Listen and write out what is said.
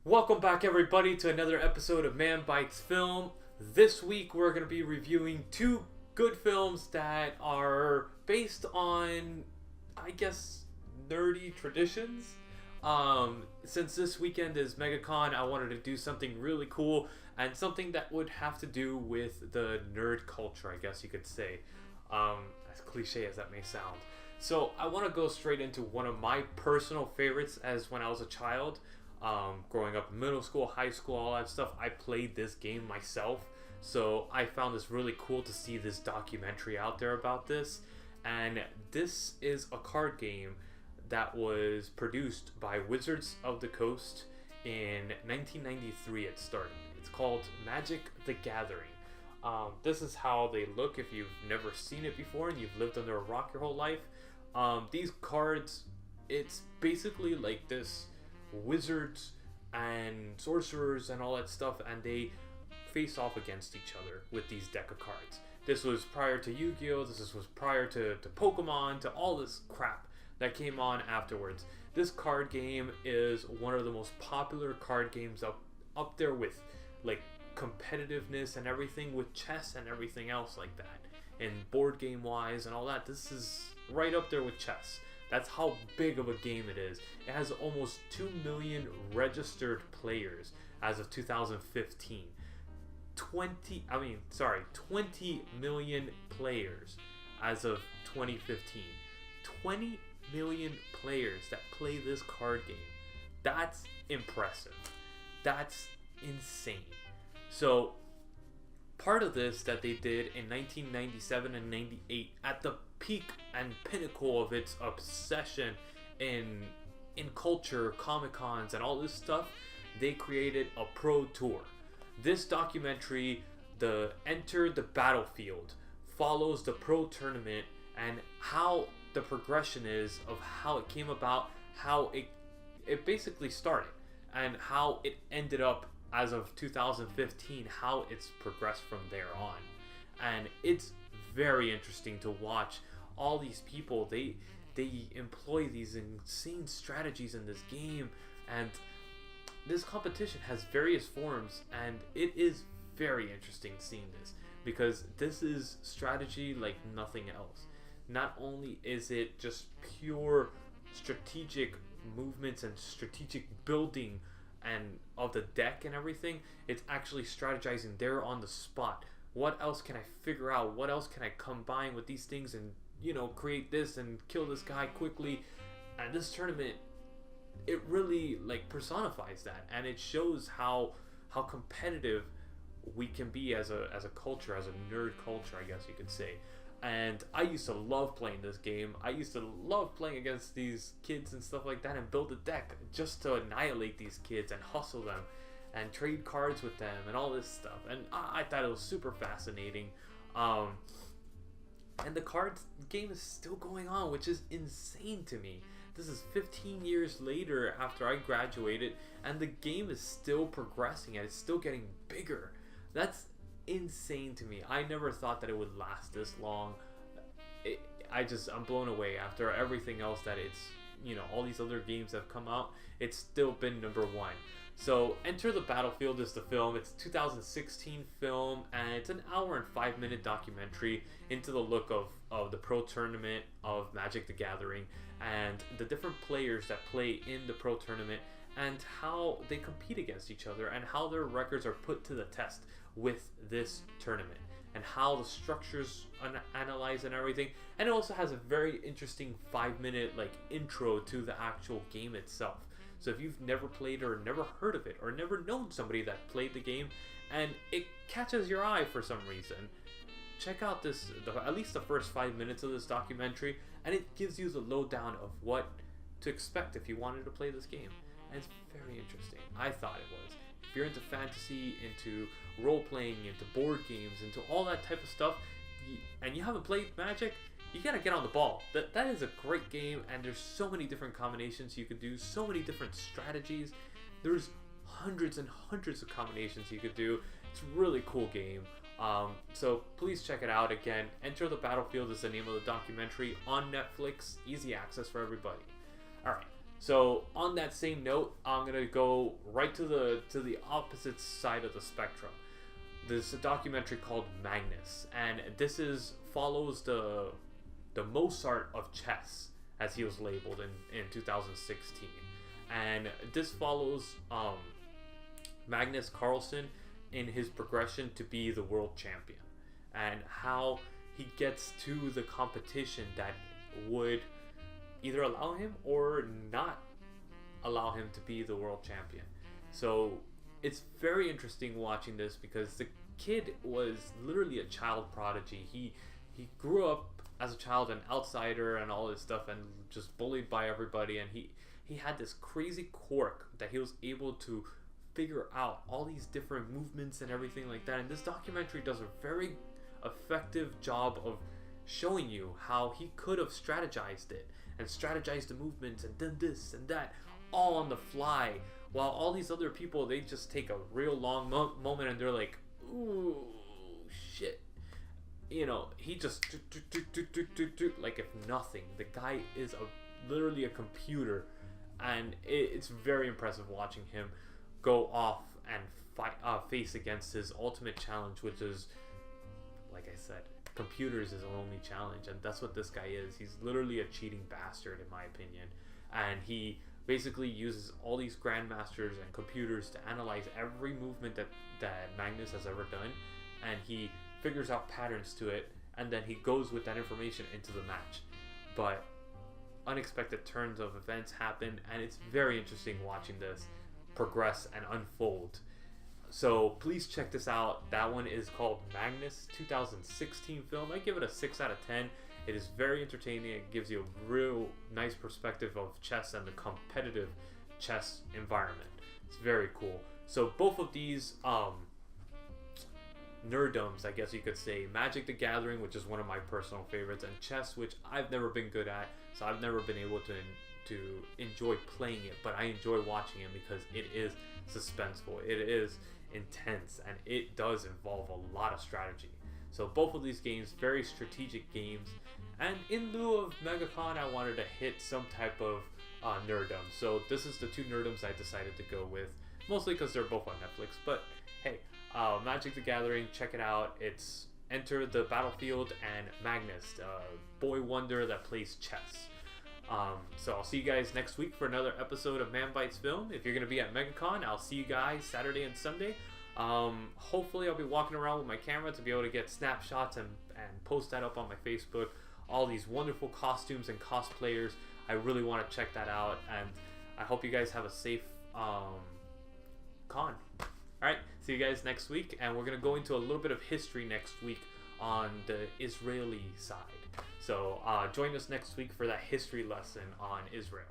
Welcome back, everybody, to another episode of Man Bites Film. This week, we're going to be reviewing two good films that are based on, I guess, nerdy traditions. Since this weekend is MegaCon, I wanted to do something really cool and something that would have to do with the nerd culture, I guess you could say, as cliche as that may sound. So I want to go straight into one of my personal favorites as when I was a child. Growing up in middle school, high school, all that stuff, I played this game myself. So I found this really cool to see this documentary out there about this. And this is a card game that was produced by Wizards of the Coast in 1993. It started. It's called Magic the Gathering. This is how they look if you've never seen it before and you've lived under a rock your whole life. These cards, it's basically like this wizards and sorcerers and all that stuff, and they face off against each other with these deck of cards. This was prior to Yu-Gi-Oh! This was prior to Pokemon, to all this crap that came on afterwards. This card game is one of the most popular card games up there with like competitiveness and everything, with chess and everything else like that, and board game wise and all that. This is right up there with chess. That's how big of a game it is. It has almost 2 million registered players as of 2015. 20 million players as of 2015. 20 million players that play this card game. That's impressive. That's insane. So, part of this that they did in 1997 and 98 at the peak and pinnacle of its obsession in culture, Comic-Cons and all this stuff, they created a pro tour. This documentary, the Enter the Battlefield, follows the pro tournament and how the progression is of how it came about, how it basically started, and how it ended up as of 2015, how it's progressed from there on. And it's very interesting to watch all these people. They employ these insane strategies in this game, and this competition has various forms, and it is very interesting seeing this, because this is strategy like nothing else. Not only is it just pure strategic movements and strategic building and of the deck and everything, it's actually strategizing there on the spot. What else can I figure out? What else can I combine with these things and, create this and kill this guy quickly? And this tournament, it really like personifies that, and it shows how competitive we can be as a culture, as a nerd culture, I guess you could say. And I used to love playing this game. I used to love playing against these kids and stuff like that, and build a deck just to annihilate these kids and hustle them and trade cards with them and all this stuff. And I thought it was super fascinating. And the cards game is still going on, which is insane to me. This is 15 years later after I graduated, and the game is still progressing and it's still getting bigger. That's insane to me. I never thought that it would last this long. I'm blown away after everything else that it's, all these other games that have come out. It's still been number one. So Enter the Battlefield is the film. It's a 2016 film, and it's an hour and 5-minute documentary into the look of the pro tournament of Magic the Gathering and the different players that play in the pro tournament and how they compete against each other and how their records are put to the test with this tournament and how the structures analyze and everything. And it also has a very interesting 5-minute intro to the actual game itself. So if you've never played or never heard of it or never known somebody that played the game and it catches your eye for some reason, check out at least the first 5 minutes of this documentary, and it gives you the lowdown of what to expect if you wanted to play this game. And it's very interesting. I thought it was. If you're into fantasy, into role-playing, into board games, into all that type of stuff, and you haven't played Magic, you gotta get on the ball. That is a great game, and there's so many different combinations you could do, so many different strategies. There's hundreds and hundreds of combinations you could do. It's a really cool game. So please check it out. Again, Enter the Battlefield is the name of the documentary on Netflix. Easy access for everybody. Alright, So on that same note, I'm gonna go right to the opposite side of the spectrum. There's a documentary called Magnus, and this follows the Mozart of chess, as he was labeled in 2016, and this follows Magnus Carlsen in his progression to be the world champion, and how he gets to the competition that would either allow him or not allow him to be the world champion. So it's very interesting watching this because the kid was literally a child prodigy. He grew up as a child an outsider and all this stuff and just bullied by everybody, and he had this crazy quirk that he was able to figure out all these different movements and everything like that. And this documentary does a very effective job of showing you how he could have strategized it and strategized the movements and done this and that all on the fly, while all these other people, they just take a real long moment and they're like, ooh shit, you know, he just like if nothing. The guy is literally a computer, and it's very impressive watching him go off and face against his ultimate challenge, which is, like I said, computers is the only challenge, and that's what this guy is. He's literally a cheating bastard, in my opinion, and he basically uses all these grandmasters and computers to analyze every movement that Magnus has ever done, and he figures out patterns to it, and then he goes with that information into the match. But unexpected turns of events happen, and it's very interesting watching this progress and unfold. So please check this out. That one is called Magnus, 2016 film. I give it a 6 out of 10. It is very entertaining. It gives you a real nice perspective of chess and the competitive chess environment. It's very cool. So both of these nerddoms, I guess you could say, Magic the Gathering, which is one of my personal favorites, and chess, which I've never been good at, so I've never been able to enjoy playing it, but I enjoy watching it because it is suspenseful, it is intense, and it does involve a lot of strategy. So both of these games, very strategic games, and in lieu of MegaCon, I wanted to hit some type of nerddom. So this is the two nerddoms I decided to go with, mostly because they're both on Netflix. But hey, Magic the Gathering, check it out. It's Enter the Battlefield and Magnus, boy wonder that plays chess. So I'll see you guys next week for another episode of Man Bites Film. If you're going to be at MegaCon, I'll see you guys Saturday and Sunday. Hopefully I'll be walking around with my camera to be able to get snapshots and post that up on my Facebook. All these wonderful costumes and cosplayers. I really want to check that out, and I hope you guys have a safe con. Alright, see you guys next week, and we're going to go into a little bit of history next week on the Israeli side. So join us next week for that history lesson on Israel.